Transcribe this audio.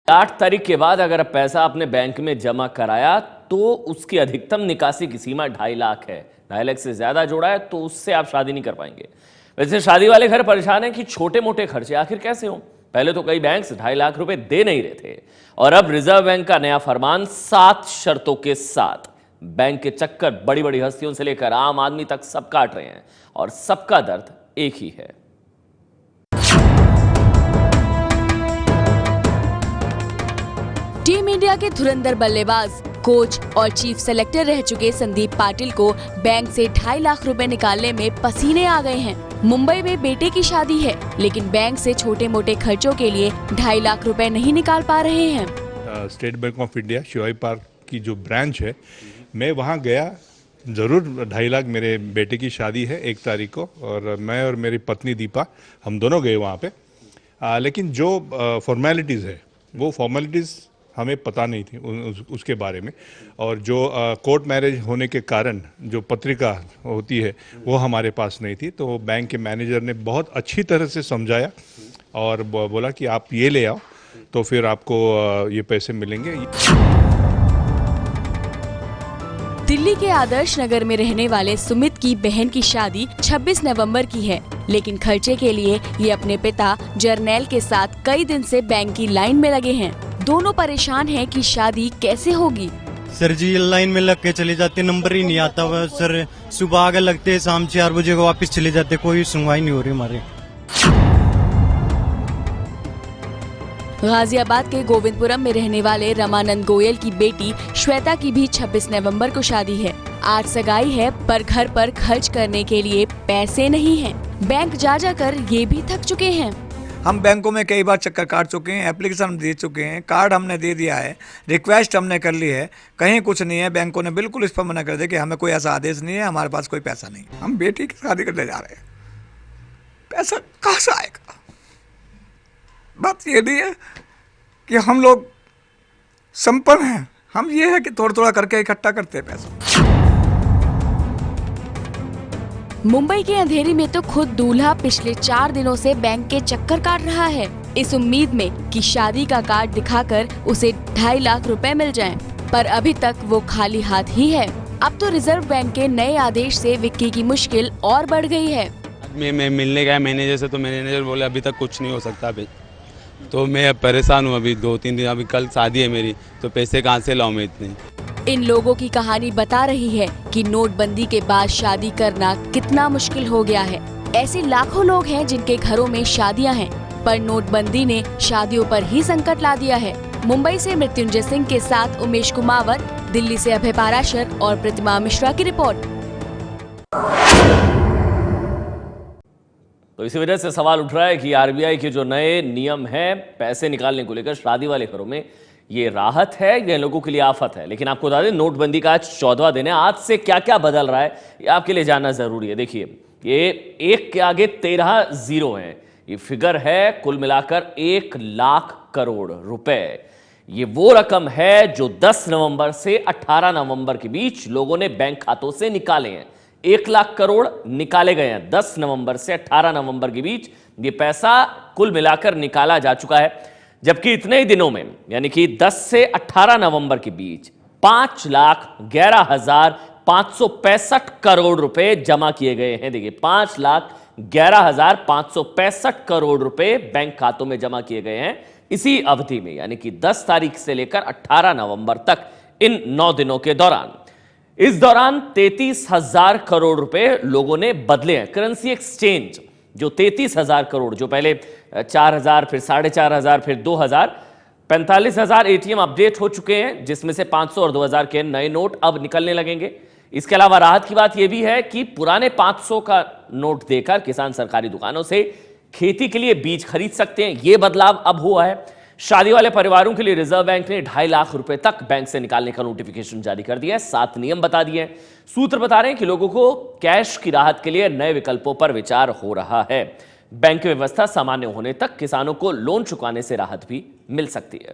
8 तारीख के बाद अगर आप पैसा अपने बैंक में जमा कराया तो उसकी अधिकतम निकासी की सीमा 2.5 लाख है। 2.5 लाख से ज्यादा जोड़ा है तो उससे आप शादी नहीं कर पाएंगे। वैसे शादी वाले घर परेशान हैं कि छोटे मोटे खर्चे आखिर कैसे हों। पहले तो कई बैंक 2.5 लाख रुपए दे नहीं रहे थे और अब रिजर्व बैंक का नया फरमान 7 शर्तों के साथ बैंक के चक्कर बड़ी बड़ी हस्तियों से लेकर आम आदमी तक सब काट रहे हैं और सबका दर्द एक ही है। टीम इंडिया के धुरंधर बल्लेबाज, कोच और चीफ सेलेक्टर रह चुके संदीप पाटिल को बैंक से 2.5 लाख रुपए निकालने में पसीने आ गए हैं। मुंबई में बेटे की शादी है, लेकिन बैंक से छोटे मोटे खर्चों के लिए 2.5 लाख रुपए नहीं निकाल पा रहे हैं। State bank of India Shivaji park की जो ब्रांच है, मैं वहाँ गया ज़रूर। 2.5 लाख मेरे बेटे की शादी है 1 तारीख को और मैं और मेरी पत्नी दीपा हम दोनों गए वहाँ पे। लेकिन जो फॉर्मेलिटीज़ है वो फॉर्मेलिटीज़ हमें पता नहीं थी उसके बारे में, और जो कोर्ट मैरिज होने के कारण जो पत्रिका होती है वो हमारे पास नहीं थी। तो बैंक के मैनेजर ने बहुत अच्छी तरह से समझाया और बोला कि आप ये ले आओ तो फिर आपको ये पैसे मिलेंगे। दिल्ली के आदर्श नगर में रहने वाले सुमित की बहन की शादी 26 नवंबर की है, लेकिन खर्चे के लिए ये अपने पिता जर्नैल के साथ कई दिन से बैंक की लाइन में लगे हैं। दोनों परेशान हैं कि शादी कैसे होगी। सर जी लाइन में लग के चले जाते, नंबर ही नहीं आता हुआ सर। सुबह आगे लगते, शाम 4 बजे को वापस चले जाते, कोई सुनवाई नहीं हो रही हमारे। गाजियाबाद के गोविंदपुरम में रहने वाले रमानंद गोयल की बेटी श्वेता की भी 26 नवंबर को शादी है। आज सगाई है पर घर पर खर्च करने के लिए पैसे नहीं हैं। बैंक जा जाकर ये भी थक चुके हैं। हम बैंकों में कई बार चक्कर काट चुके हैं, एप्लीकेशन दे चुके हैं, कार्ड हमने दे दिया है, रिक्वेस्ट हमने कर ली है, कहीं कुछ नहीं है। बैंकों ने बिल्कुल इस पर मना कर दिया कि हमें कोई ऐसा आदेश नहीं है, हमारे पास कोई पैसा नहीं। हम बेटी की शादी करने जा रहे हैं, पैसा कहाँ से आएगा? बात ये नहीं है कि हम लोग संपन्न हैं, हम ये है कि थोड़ा थोड़ा करके इकट्ठा करते हैं पैसा। मुंबई के अंधेरी में तो खुद दूल्हा पिछले 4 दिनों से बैंक के चक्कर काट रहा है, इस उम्मीद में कि शादी का कार्ड दिखाकर उसे 2.5 लाख रुपए मिल जाएं, पर अभी तक वो खाली हाथ ही है। अब तो रिजर्व बैंक के नए आदेश से विक्की की मुश्किल और बढ़ गई है। मैं मिलने गया मैनेजर से, तो मैनेजर बोले अभी तक कुछ नहीं हो सकता अभी। तो मैं अब परेशान हूँ। अभी 2-3 दिन, अभी कल शादी है मेरी, तो पैसे कहाँ से लाऊं मैं इतने। इन लोगों की कहानी बता रही है कि नोटबंदी के बाद शादी करना कितना मुश्किल हो गया है। ऐसे लाखों लोग हैं जिनके घरों में शादियां हैं, पर नोटबंदी ने शादियों पर ही संकट ला दिया है। मुंबई से मृत्युंजय सिंह के साथ उमेश कुमावत, दिल्ली से अभय पाराशर और प्रतिमा मिश्रा की रिपोर्ट। तो इसी वजह से सवाल उठ रहा है कि आरबीआई के जो नए नियम हैं पैसे निकालने को लेकर शादी वाले घरों में, ये राहत है या लोगों के लिए आफत है। लेकिन आपको बता दें, नोटबंदी का आज 14वां दिन है। आज से क्या क्या बदल रहा है ये आपके लिए जानना जरूरी है। देखिए, ये 1 के आगे 13 जीरो हैं। ये फिगर है कुल मिलाकर 1 लाख करोड़ रुपए। ये वो रकम है जो 10 नवंबर से 18 नवंबर के बीच लोगों ने बैंक खातों से निकाले हैं। 1 लाख करोड़ निकाले गए हैं 10 नवंबर से 18 नवंबर के बीच। ये पैसा कुल मिलाकर निकाला जा चुका है, जबकि इतने ही दिनों में यानी कि 10 से 18 नवंबर के बीच 5,11,565 करोड़ रुपए जमा किए गए हैं। देखिए, 5,11,565 करोड़ रुपए बैंक खातों में जमा किए गए हैं इसी अवधि में, यानी कि 10 तारीख से लेकर 18 नवंबर तक, इन 9 दिनों के दौरान। इस दौरान 33,000 करोड़ रुपए लोगों ने बदले हैं। करेंसी एक्सचेंज जो 33,000 करोड़, जो पहले 4,000, फिर 4,500, फिर 2,000, 45,000 एटीएम अपडेट हो चुके हैं, जिसमें से 500 और 2,000 के नए नोट अब निकलने लगेंगे। इसके अलावा राहत की बात यह भी है कि पुराने 500 का नोट देकर किसान सरकारी दुकानों से खेती के लिए बीज खरीद सकते हैं। यह बदलाव अब हुआ है। शादी वाले परिवारों के लिए रिजर्व बैंक ने 2.5 लाख रुपए तक बैंक से निकालने का नोटिफिकेशन जारी कर दिया है। 7 नियम बता दिए हैं। सूत्र बता रहे हैं कि लोगों को कैश की राहत के लिए नए विकल्पों पर विचार हो रहा है। बैंक व्यवस्था सामान्य होने तक किसानों को लोन चुकाने से राहत भी मिल सकती है।